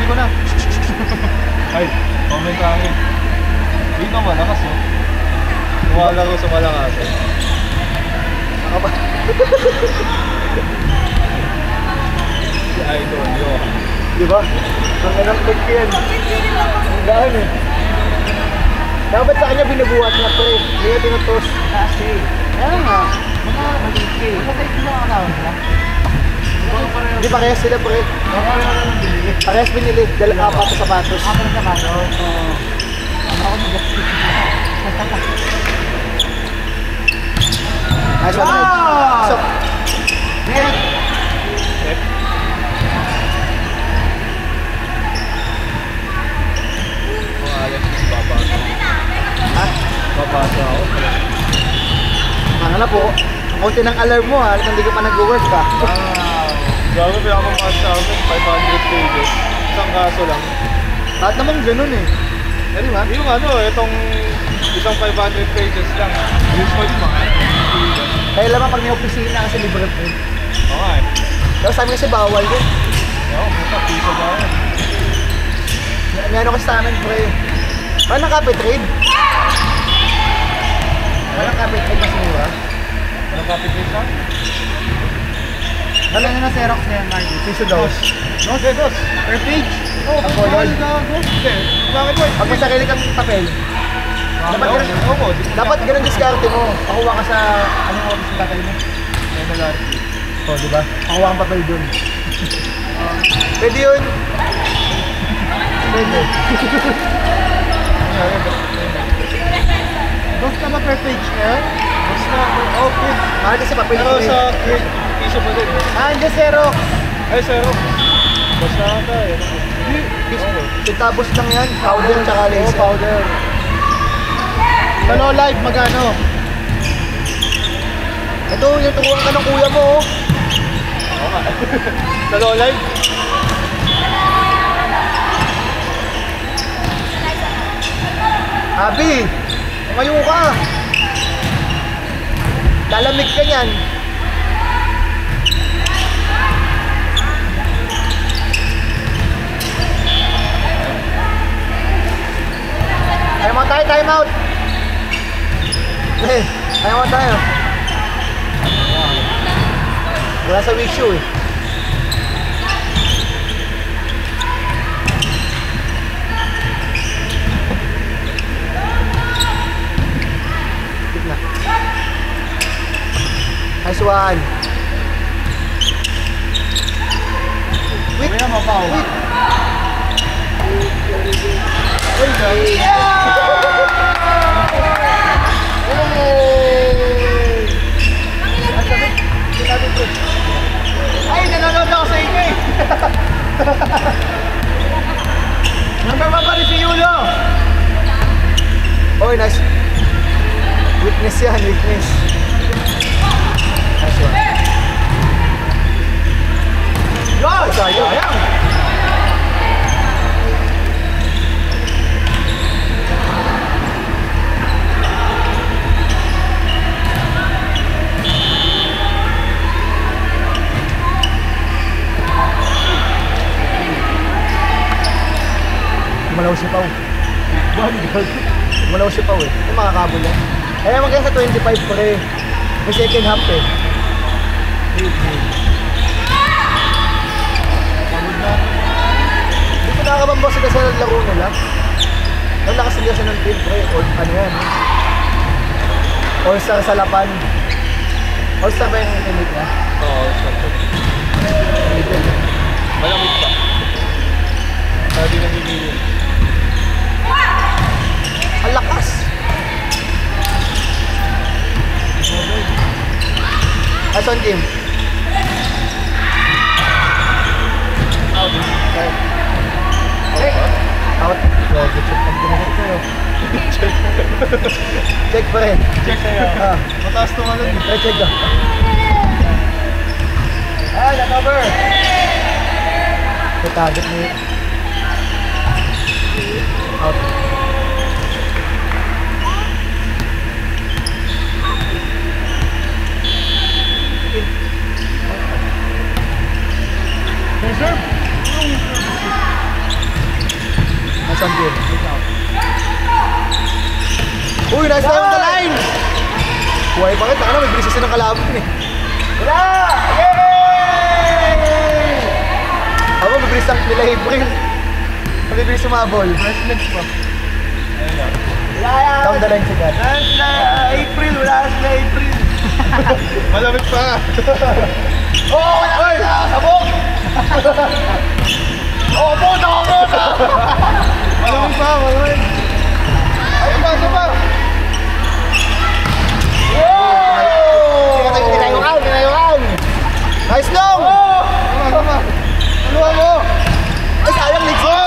ko na. Ay, comment ka akin. Hindi ka malakas oh. Wala ko sa malakas. Si Idol yun. Diba? Ang anak ko yan. Ang gaan eh. Dapat sa kanya binubuhat niya pre. Hindi niya tinutos. Kasi. Kaya nga. Mga maliki. Kasi ginawa ka na. Hindi parehas sila pre. Parehas binili. Apat na sapatos. Apat na sapatos? Oo. Ako nag-gastik. Nice one. Wow! So, net. Net. Kung alam ko, babasa. Ha? Babasa ako. Ano na po? Ang konti ng alarm mo ha, hindi ka pa nag-work ka. Grabe, pinakamas sa akin, 500 pages. Isang kaso lang. Lahat naman ganun eh. Ano ba? Yung ano, itong isang 500 pages lang. Usually mga. Kaya naman pag may opisina kasi libre po. Oo nga eh. Pero sa amin kasi bawal din. Oo, buka, piso ba yan? May ano kasi sa amin pre. Parang copy trade. Parang copy trade mas mura. Anong copy trade sa? Wala na Xerox na yan, Marty. Piso daw. No, dos. Per page? Oo, ang color. Bakit mo? Pag may sarili kang papel. Dapat ganun diskarte mo. Pakuha ka sa anong office ng tatay mo. Oo, di ba? Pakuha kang papel dun. Pwede yun. Pwede. Basta ba per page eh? Basta, okay. Mahal kasi papel. Pero sa piso pa din. Hindi Xerox. Ay, Xerox. Basta ata eh. Titabos lang yan. Powder tsaka laser. Oo, powder. Sa low life, magano? Ito, yung tukuhan ka ng kuya mo. Oo nga. Sa low life? Abi, tumayo ka. Lalamig ka yan. Time out tayo, time out. Time out tayo. Wala sa wisyo eh. Gitna. Nice one. Wait, wait. Ay, nanonood ako sa inyo eh. Number 1 pa rin si Yulo. Oh, nice. Weakness yan, weakness. Nice one. Go! Sayang! Malaw si Pau. Malaw si Pau eh. Yung mga kabol yan. Kaya magkaya sa 25 pre. May second half eh. Hindi ko nakakabambang sila sa laro nila. Ang lakas nila sa ng team pre. Ano yan eh. All-star sa lapan. All-star ba yung teammate niya? Oo, all-star. Malamig pa. Sabi na hihilin. Ang lakas! Nice one team. Out. Out. Check pa rin. Check sa'yo. Mataas tumalon eh. Check ka. Ah, na-cover! May target ni... Out. stand yun. Uy, nice down the line! Buhay pa kita, ano? May bilis ng kalaban eh. Wala! Yay! Ako, may bilis ang nila April. May bilis sumabol. First legs pa. Ayun lang. Down the line si God. April, wala sila April. Malamig pa. Oh, wala ka! Sabog! Oh, puta! Malamig pa, malamig. Ayun pa, ayun pa. Tinayuan! Nice long! Tama. Aluha mo. Ay, sayang legs mo!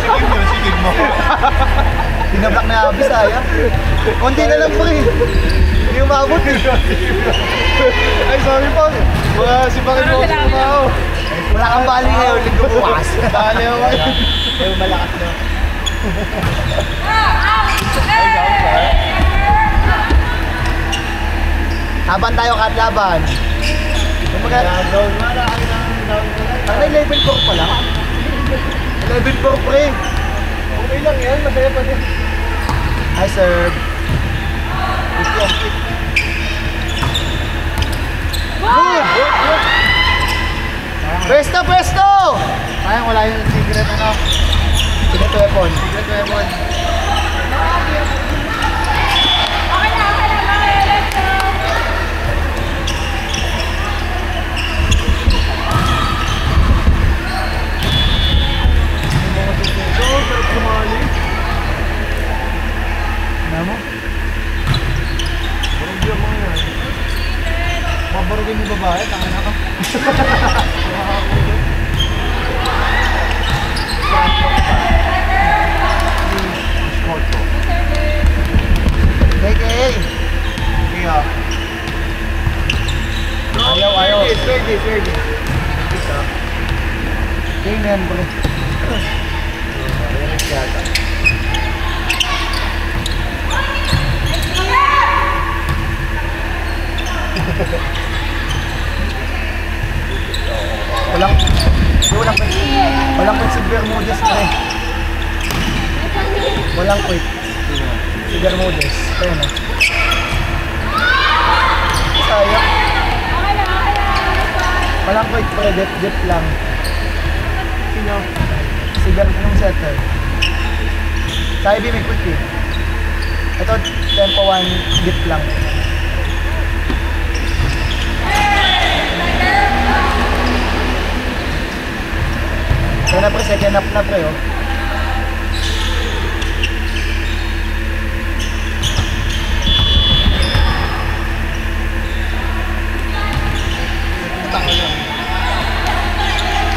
Sigid mo, sigid mo. Pinablock na abis, sayang. Konti na lang pre. Hindi umabot eh. Ay, sorry po. Mga sipakin mo sa tao. Wala kang bali ngayon, linggo bukas. Bali ako. Ay, malakas na. Laban tayo, Kat, laban. Down. Ano, 11-4 pa lang? 11-4 pre. Okay lang yan, masaya pa din. Hi, sir. Presto, presto! Ayun, wala yung secret ano. Secret weapon. Secret weapon. Ano mo? Barog yung mga yan. Mabarugin yung babae, tanga na ka. KK! Kaya. Ayaw. Pwede. Game yan, pre. Walang quit si Bermudez, pre. Walang quit. Si Bermudez. Ayun o. Sayang. Walang quit, pre. Dip lang. Sino? Si Bermudez setter. Sa IB may quit eh. Ito, tempo 1, dip lang. Kaya na pre, second up na pre oh.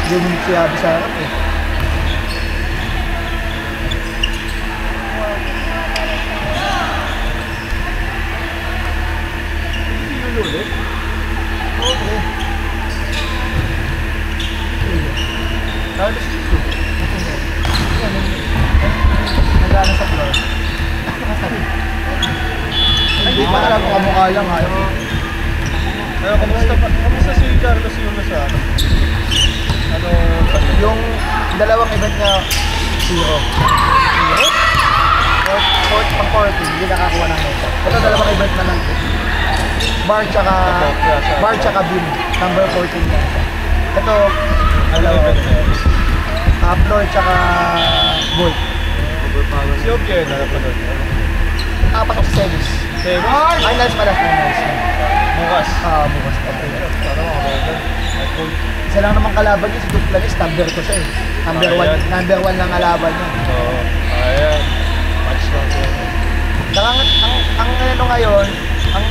Ganyan siya sa harap eh. Ulit? Okay. Halos ito. Nagana sa floor. Hindi pa alam kung kamukha lang ayaw. Pero kamusta si Carlos yung nasa ano? Ano? Yung dalawang event niya, 0. Fourth pang 40, hindi nakakuha ng meta. Ito dalawang event na lang. Bar tsaka beam, number 14 na. Ito, Ano? floor tsaka bolt. Si Obje, napanood. Pasok sa semis. Finals pala, finals. Bukas. Bukas pa. Parang ako. Isa lang namang kalaban niya, si Duplanis, number 2 siya eh. Number 1 lang kalaban niya. Oo. Ayan. Match lang siya. Saka ang ano ngayon, ang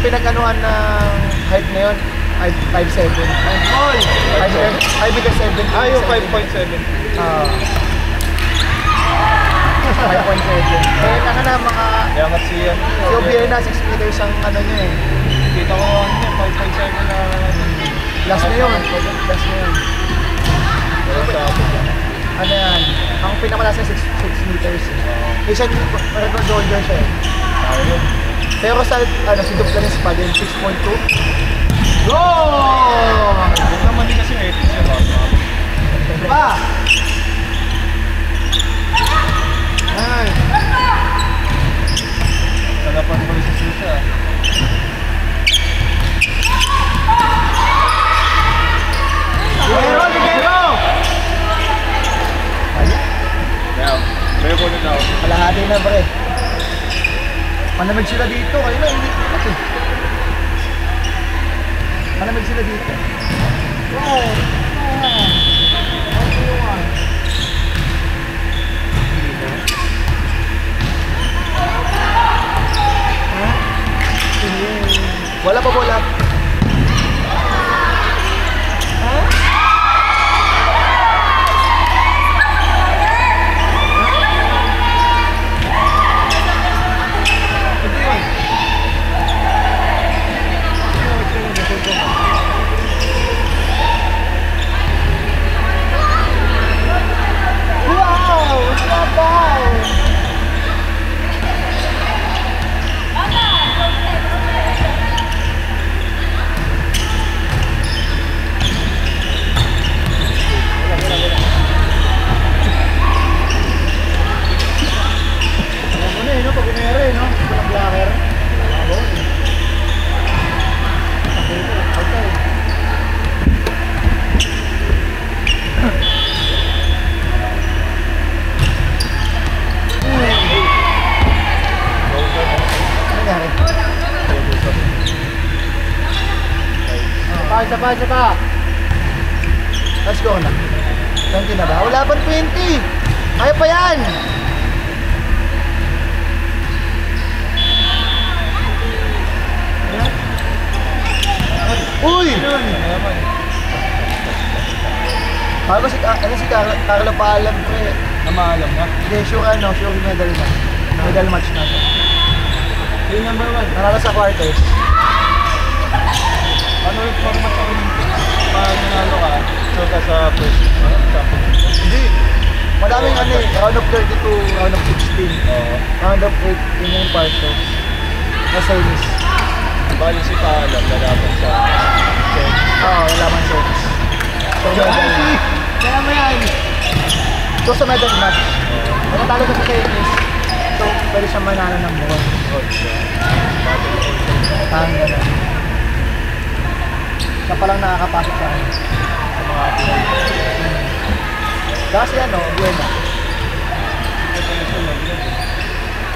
pinag-anuhan ng height ngayon, 5'7". 5'7". Yung 5.7. 5.7. Eh, naka na mga... Yangat siya. Si OBI na 6 meters ang ano niya eh. Kita ko niya, 5.7 na. Last na yun. Last na yun. Ano yan? Ang pinakamalas na 6 meters eh. Asian record holder siya eh. Pero sa si Duplanis pa din, 6.2. Go! Huwag naman din kasi 8 siya ba? Pa! Ay! Kalapan ko sa susa. Ligero! Ligero! May ko din ako. Kalahati na pre. Panamig sila dito. Kayo na, hindi ko kasi. Panamig sila dito. Wow! Wala pa bola. Isa pa. Let's go na. 20 na ba? Wala pang 20. Kaya pa yan. Uy! Bago si Carlo paalam pre. Na maalam na. Hindi, sure medal na. Medal match na siya. Yung number 1. Nanalo sa quarters. Ano yung format sa Olympics? Pag nanalo ka, so ka sa first championship? Hindi. Madaming round of 32, round of 16. Round of 8, yun yung quarters. Na series. Bali si Paalam, lalaban sa series. Oo, lalaban series. So, medal. Kaya mo yan. So, sa medal match. Kung natalo ka sa series, so, pwede siya manalo ng buwan. Parang gano'n. Siya palang nakakapasok sa akin. Sa mga Pinoy. Kasi Buena.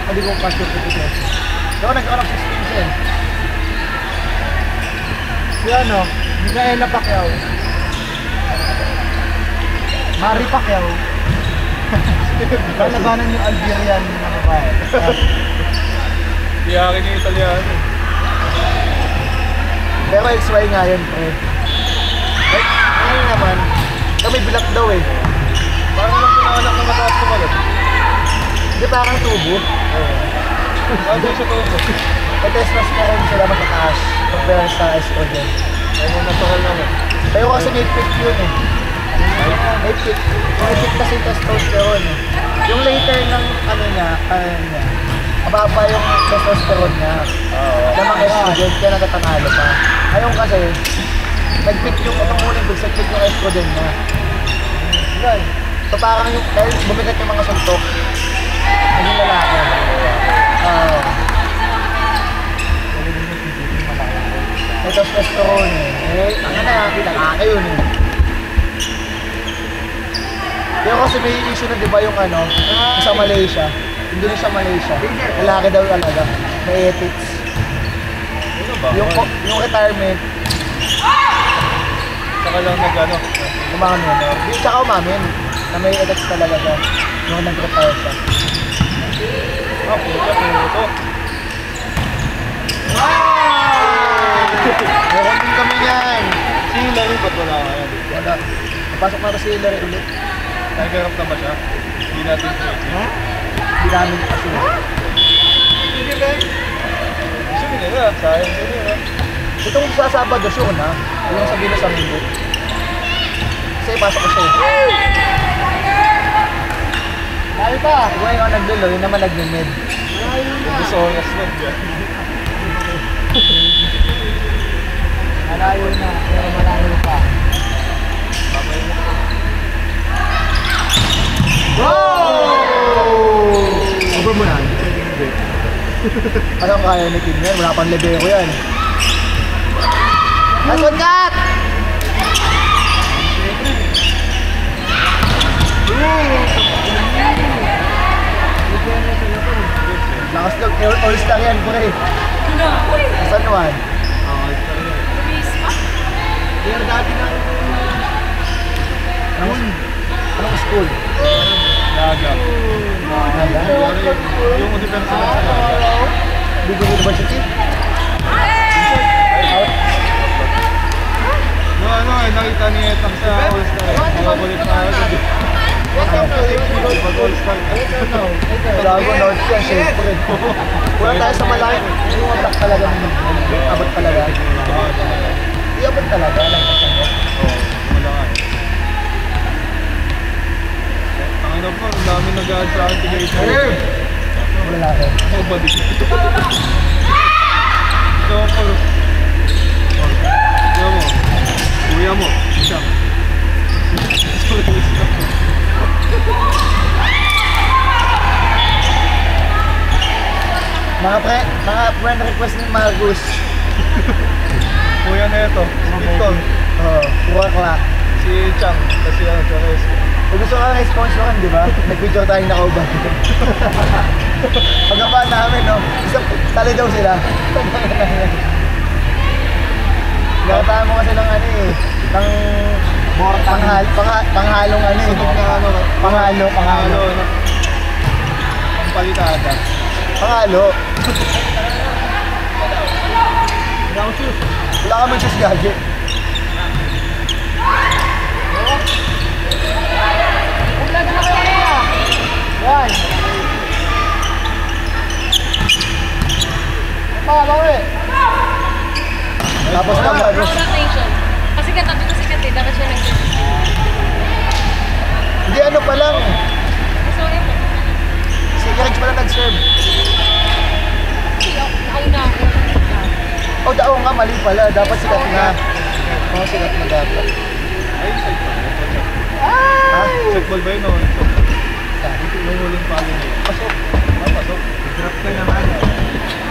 Hindi ko pasok ito siya. So, nag-anak sa skins eh. Si Micaela Pacquiao. Mari Pacquiao. Lalabanan yung Algerian na babae. Iyakin yung Italiano. Pero XY nga yun, pre. Ngayon naman, may bilak daw eh. Parang lang pinanganak na mataas tumalat. Hindi parang tubo. Ano siya tubo? May testosterone sila matataas compare sa estrogen. Ano natural naman. Pero kasi may peak yun eh. May peak. May peak kasi testosterone eh. Yung later ng niya, mababa yung testosterone niya. Lamang estrogen, kaya natatanalo pa. Ngayon kasi, nag-peak yung kapangunin doon sa peak yung estrogen niya. So parang yung, dahil bumigat yung mga suntok, naging lalaki. May testosterone eh. Ang lalaki yun eh. Pero kasi may issue na diba yung sa Malaysia. Indonesia, Malaysia. Lalaki daw talaga. May ethics. Yung retirement. Saka lang umamin. Di saka umamin. Na may ethics talaga siya. Yung nag-retire siya. Ito. Meron din kami yan. Si Hillary, ba't wala ka yan? Wala. Napasok na si Hillary ulit. Nag-garap na ba siya? Hindi natin training. Hindi namin kasi. Hindi ba? Gusto nila, sayang din yun. Itong sa Sabado, sure na. Yung sabihin na sa Minggo. Kasi pasok ko siya. Dahil pa. Kung yung naglulo, yun naman naglimid. Gusto oras lang dyan. Malayo na, pero malayo pa. Anong kaya ni Kim yan? Wala pang lebeko yan. Last one cut! Lakas lang, all-star yan, pre. San Juan. Pero dati ng... Anong school? Naga. Naga? Yung universal sa Naga. Bigong University? No, ano eh, nakita ni Etang sa All-Star. Makulit na ako. Pag-All-Star. Gago, North yan, syempre. Wala tayo sa malaki. Yung atak talaga. Abot talaga. Iabot talaga. Oo, malaki. Tangina po, ang dami nag-add sa akin today. Wala rin. Ako ba di? Ito ako. Kuya mo. Kuya mo. Siya. Mga friend request ni Margus. Kuya na ito. Si Victor. Oo, 4 o'clock. Si Chang. Kasi ano, Chores. Kung gusto ka na-sponsoran, di ba? Nag-video tayong nakauban. Pagkapaan namin, no? Isang tali daw sila. Nakataan mo kasi ng ano eh. Panghalong ano eh. Panghalo. Ano. Pampalitada. Panghalo. Wala kami shoes gagi. Yan. Tapos na ba? Rotation. Kasi katabi ko si Kati, dapat siya nag-service. Hindi ano pa lang. Sorry po. Si Rex pa lang nag-serve. Nauna ako. O daw nga, mali pala. Dapat sikat na. Oo, sikat na dapat. Ay, check ball. Ha? Check ball ba yun o? Sabi ko, Yung huling palo niya. pasok. Pasok. Drop ko naman.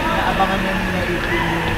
Naabangan niya na 18